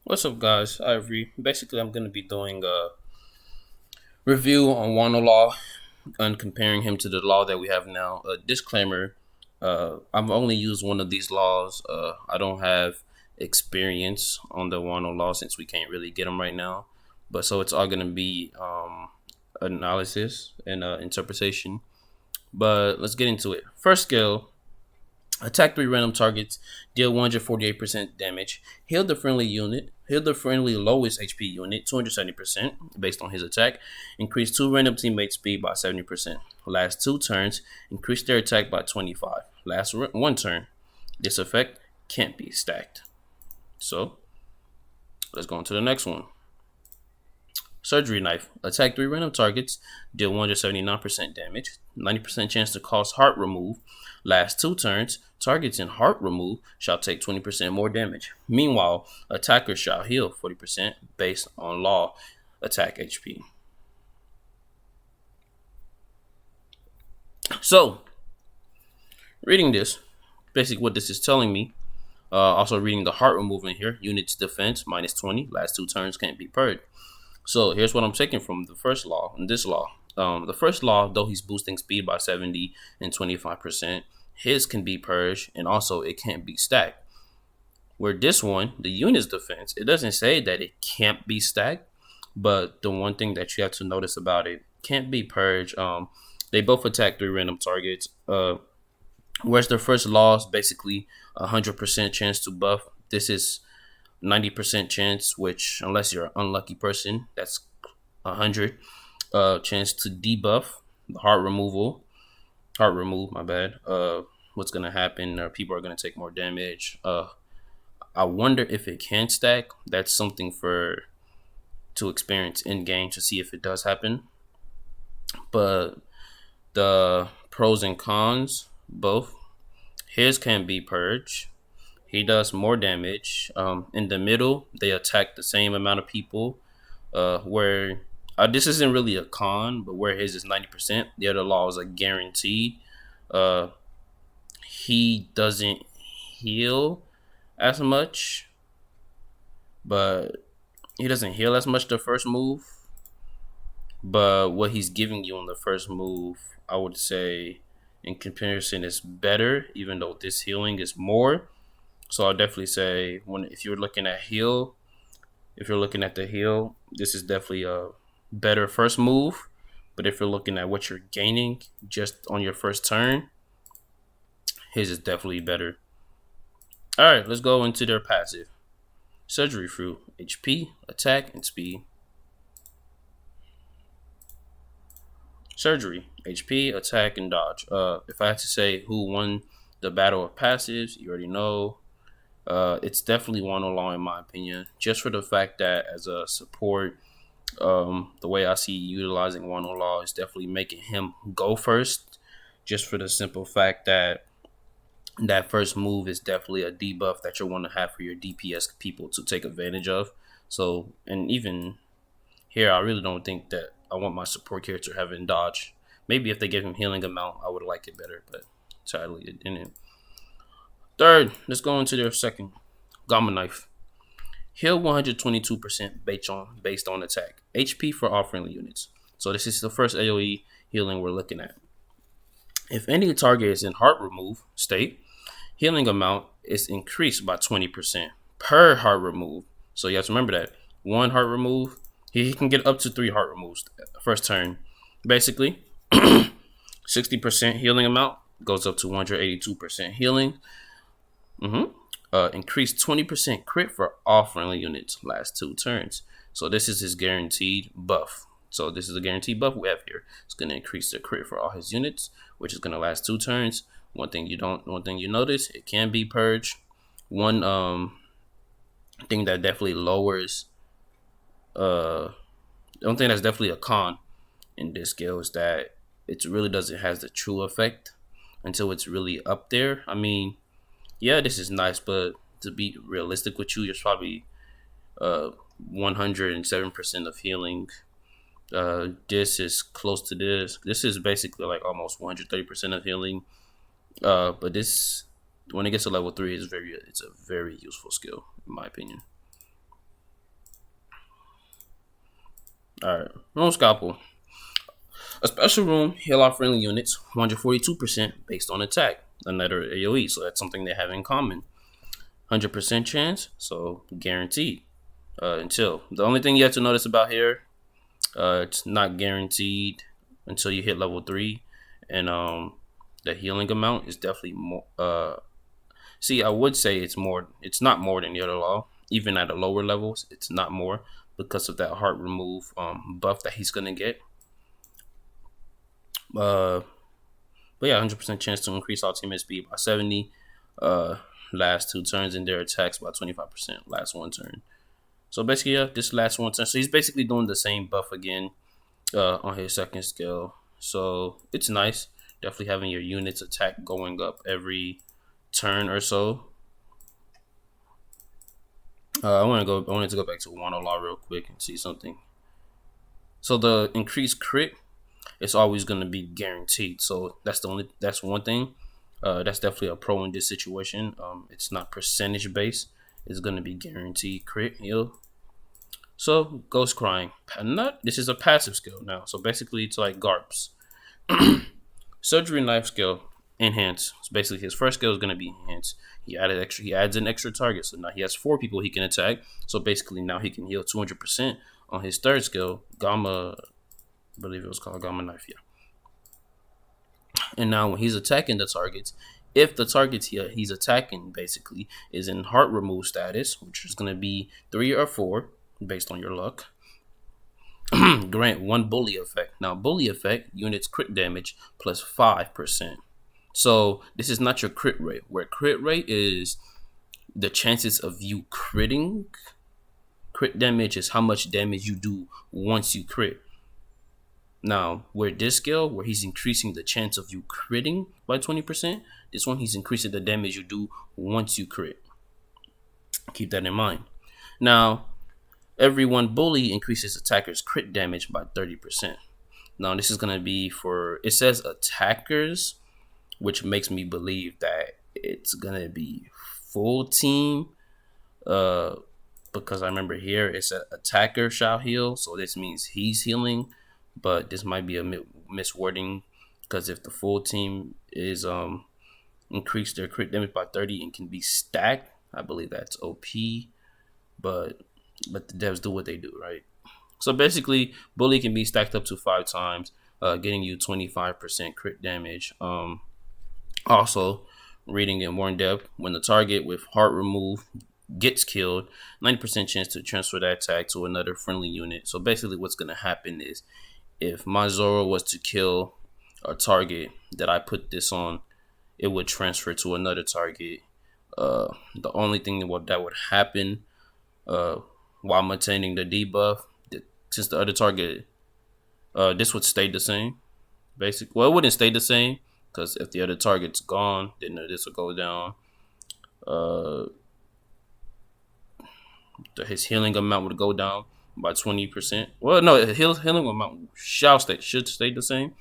What's up, guys? Ivory. Basically, I'm going to be doing a review on Wano law and comparing him to the law that we have now. A disclaimer: I've only used one of these laws. I don't have experience on the Wano law since we can't really get them right now. But so it's all going to be analysis and interpretation. But let's get into it. First skill: attack 3 random targets, deal 148% damage, heal the friendly unit, heal the friendly lowest HP unit 270% based on his attack, increase 2 random teammates' speed by 70%. Last 2 turns, increase their attack by 25. Last 1 turn. This effect can't be stacked. So, let's go on to the next one. Surgery Knife. Attack 3 random targets, deal 179% damage, 90% chance to cause heart remove. Last 2 turns, targets in heart remove shall take 20% more damage. Meanwhile, attackers shall heal 40% based on law attack HP. So, reading this, basically what this is telling me, also reading the heart remove in here, units defense minus 20, last 2 turns can't be purged. So here's what I'm taking from the first law and this law. The first law, though he's boosting speed by 70 and 25%, his can be purged and also it can't be stacked. Where this one, the unit's defense, it doesn't say that it can't be stacked, but the one thing that you have to notice about it can't be purged. They both attack 3 random targets. Whereas the first law is basically 100% chance to buff. This is 90% chance, which unless you're an unlucky person, that's 100 chance to debuff the heart remove, my bad. What's gonna happen, people are gonna take more damage. I wonder if it can stack. That's something for to experience in game to see if it does happen. But the pros and cons, both his can be purged. He does more damage. In the middle, they attack the same amount of people. Where this isn't really a con, but where his is 90%, the other law is a guaranteed. Uh, he doesn't heal as much, but he doesn't heal as much the first move. But what he's giving you on the first move, I would say, in comparison, is better, even though this healing is more. So I'll definitely say if you're looking at heal, if you're looking at the heal, this is definitely a better first move. But if you're looking at what you're gaining just on your first turn, his is definitely better. All right, let's go into their passive. Surgery Fruit, HP, attack, and speed. Surgery, HP, attack, and dodge. If I had to say who won the battle of passives, you already know. It's definitely Wano Law in my opinion, just for the fact that as a support, the way I see utilizing Wano Law is definitely making him go first, just for the simple fact that that first move is definitely a debuff that you want to have for your DPS people to take advantage of. So, and even here, I really don't think that I want my support character having dodge. Maybe if they give him healing amount, I would like it better, but sadly it didn't. Third, let's go into their second. Gamma Knife. Heal 122% based on attack. HP for all friendly units. So this is the first AoE healing we're looking at. If any target is in heart remove state, healing amount is increased by 20% per heart remove. So you have to remember that. One heart remove, he can get up to 3 heart removes first turn. Basically, 60% healing amount goes up to 182% healing. Increase 20% crit for all friendly units last 2 turns. So this is his guaranteed buff. So this is a guaranteed buff we have here. It's going to increase the crit for all his units, which is going to last 2 turns. One thing you notice, it can be purged. One thing that definitely lowers, the only thing that's definitely a con in this skill is that it really doesn't has the true effect until it's really up there. I mean, yeah, this is nice, but to be realistic with you, it's probably 107% of healing. This is close to this. This is basically like almost 130% of healing. But this, when it gets to level 3, it's a very useful skill in my opinion. Alright, Room Scalpel. A special room, heal off friendly units 142% based on attack. Another AoE, so that's something they have in common. 100% chance, so guaranteed. Until the only thing you have to notice about here, it's not guaranteed until you hit level 3, and the healing amount is definitely more. See, I would say it's more. It's not more than the other law. Even at the lower levels, it's not more because of that heart remove buff that he's gonna get. Uh, but yeah, 100% chance to increase all teammate speed by 70. Last 2 turns and their attacks by 25%. Last 1 turn. So basically, yeah, this last 1 turn. So he's basically doing the same buff again on his second skill. So it's nice. Definitely having your units attack going up every turn or so. I wanted to go back to Wano Law real quick and see something. So the increased crit, it's always going to be guaranteed. So that's one thing. That's definitely a pro in this situation. It's not percentage based. It's going to be guaranteed crit heal. So Ghost Crying. This is a passive skill now. So basically, it's like Garps. Surgery Knife skill. Enhance. So basically, his first skill is going to be enhance. He adds an extra target, so now he has 4 people he can attack. So basically, now he can heal 200% on his third skill, Gamma. I believe it was called Gamma Knife. Yeah. And now when he's attacking the targets, if the targets he's attacking basically is in heart remove status, which is going to be 3 or 4 based on your luck, grant 1 bully effect. Now bully effect units crit damage plus 5%. So this is not your crit rate, where crit rate is the chances of you critting. Crit damage is how much damage you do once you crit. Now, where this skill, where he's increasing the chance of you critting by 20%, this one he's increasing the damage you do once you crit. Keep that in mind. Now, every 1 bully increases attacker's crit damage by 30%. Now, this is going to be for, it says attackers, which makes me believe that it's going to be full team. Because I remember here it said attacker shall heal, so this means he's healing. But this might be a miswording, because if the full team is increase their crit damage by 30 and can be stacked, I believe that's OP. But let the devs do what they do, right? So basically, bully can be stacked up to 5 times, getting you 25% crit damage. Also, reading it more in depth, when the target with heart remove gets killed, 90% chance to transfer that attack to another friendly unit. So basically, what's going to happen is, if my Zoro was to kill a target that I put this on, it would transfer to another target. The only thing that would happen while maintaining the debuff, since the other target, this would stay the same. Well, it wouldn't stay the same, because if the other target's gone, then this will go down. His healing amount would go down by 20%. Well, no, his healing amount should stay the same,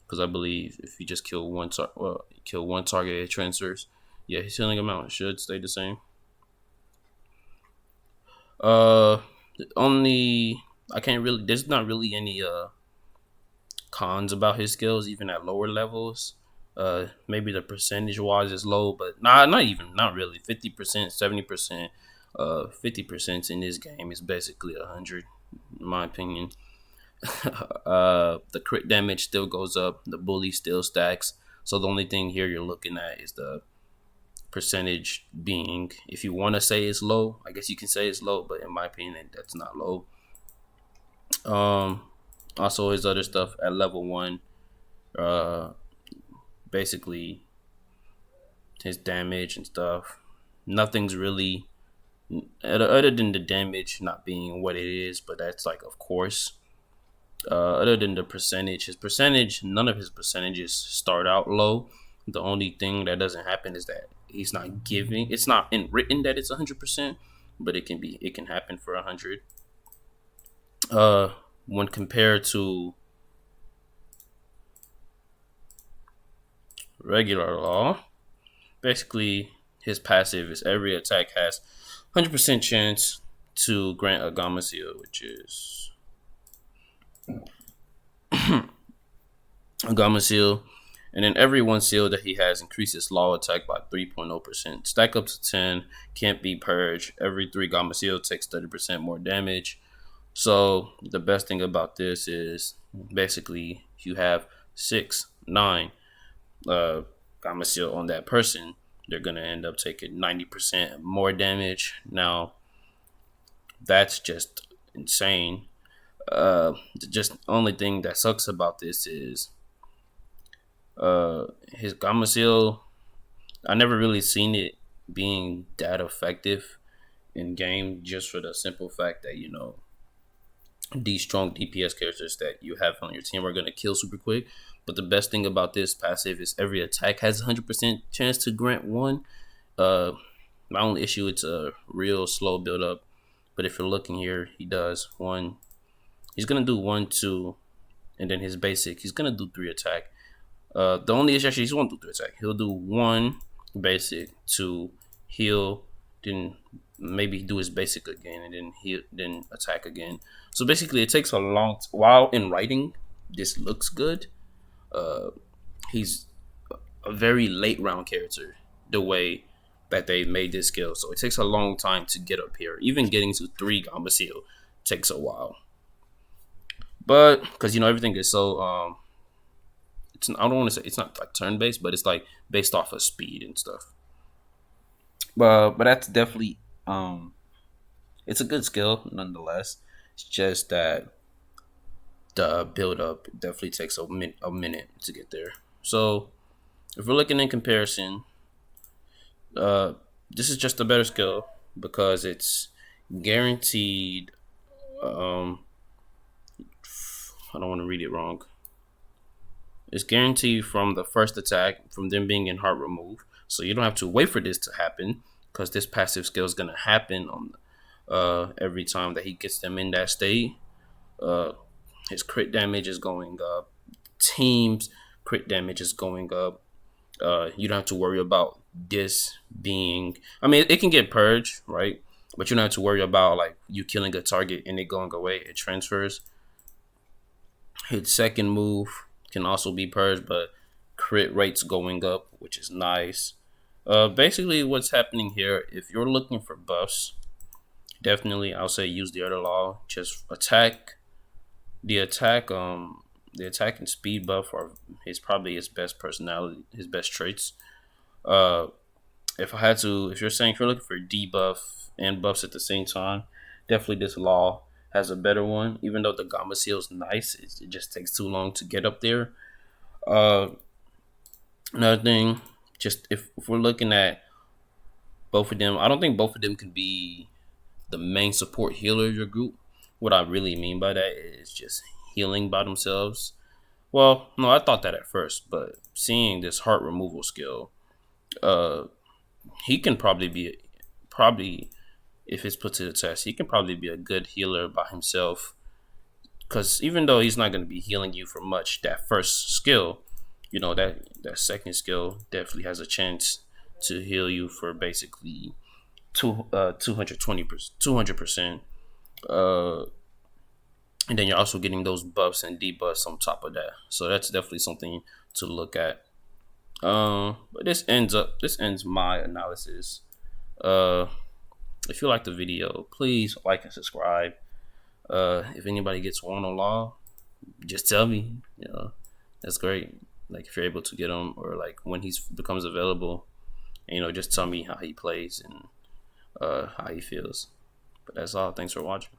because I believe if you just kill one target, it transfers. Yeah, his healing amount should stay the same. Only I can't really. There's not really any cons about his skills, even at lower levels. Maybe the percentage wise is low, but not really. 50%, 70%, 50% in this game is basically 100, in my opinion. The crit damage still goes up. The bully still stacks. So the only thing here you're looking at is the percentage being. If you want to say it's low, I guess you can say it's low, but in my opinion, that's not low. Also his other stuff at level 1, basically his damage and stuff. Nothing's really other than the damage not being what it is, but that's like, of course. Other than the percentage, none of his percentages start out low. The only thing that doesn't happen is that he's not giving. It's not written that it's 100%, but it can happen for 100. When compared to regular law, basically his passive is every attack has 100% chance to grant a Gamma Seal, which is Gamma seal. And then every one seal that he has increases law attack by 3.0%. Stack up to 10, can't be purged. Every 3 Gamma seal takes 30% more damage. So the best thing about this is basically if you have 6, 9 Gamma seal on that person, they're gonna end up taking 90% more damage. Now that's just insane. Just the only thing that sucks about this is his Gamma seal. I never really seen it being that effective in game, just for the simple fact that these strong DPS characters that you have on your team are gonna kill super quick. But the best thing about this passive is every attack has 100% chance to grant one. Uh, my only issue, it's a real slow build up. But if you're looking here, he does one. He's gonna do 1, 2, and then his basic. He's gonna do 3 attack. The only issue, actually, he won't do 3 attack. He'll do 1 basic, 2 heal, then maybe do his basic again, and then heal, then attack again. So basically, it takes a long while in writing. This looks good. He's a very late round character, the way that they made this skill. So it takes a long time to get up here. Even getting to 3 Gamba Seal takes a while. But because everything is so I don't want to say it's not like turn based, but it's like based off of speed and stuff. But that's definitely it's a good skill nonetheless. It's just that the build up definitely takes a minute to get there. So if we're looking in comparison, this is just a better skill because it's guaranteed. I don't want to read it wrong. It's guaranteed from the first attack, from them being in heart remove. So you don't have to wait for this to happen because this passive skill is going to happen on every time that he gets them in that state. His crit damage is going up. Team's crit damage is going up. You don't have to worry about this being. I mean, it can get purged, right? But you don't have to worry about like you killing a target and it going away. It transfers. His second move can also be purged, but crit rates going up, which is nice. Basically, what's happening here? If you're looking for buffs, definitely I'll say use the other law. Just attack. The attack and speed buff is probably his best personality, his best traits. If you're saying if you're looking for debuff and buffs at the same time, definitely this law has a better one. Even though the Gamma Seal is nice, it just takes too long to get up there. Another thing, just if we're looking at both of them, I don't think both of them can be the main support healer of your group. What I really mean by that is just healing by themselves. Well, no, I thought that at first, but seeing this heart removal skill, he can probably if it's put to the test, he can probably be a good healer by himself. Because even though he's not going to be healing you for much, that first skill, that second skill definitely has a chance to heal you for basically 200%. And then you're also getting those buffs and debuffs on top of that. So that's definitely something to look at. But this ends my analysis. If you like the video, please like and subscribe. If anybody gets Wano Law, just tell me. That's great. Like if you're able to get him, or like when he becomes available, and, just tell me how he plays and how he feels. But that's all. Thanks for watching.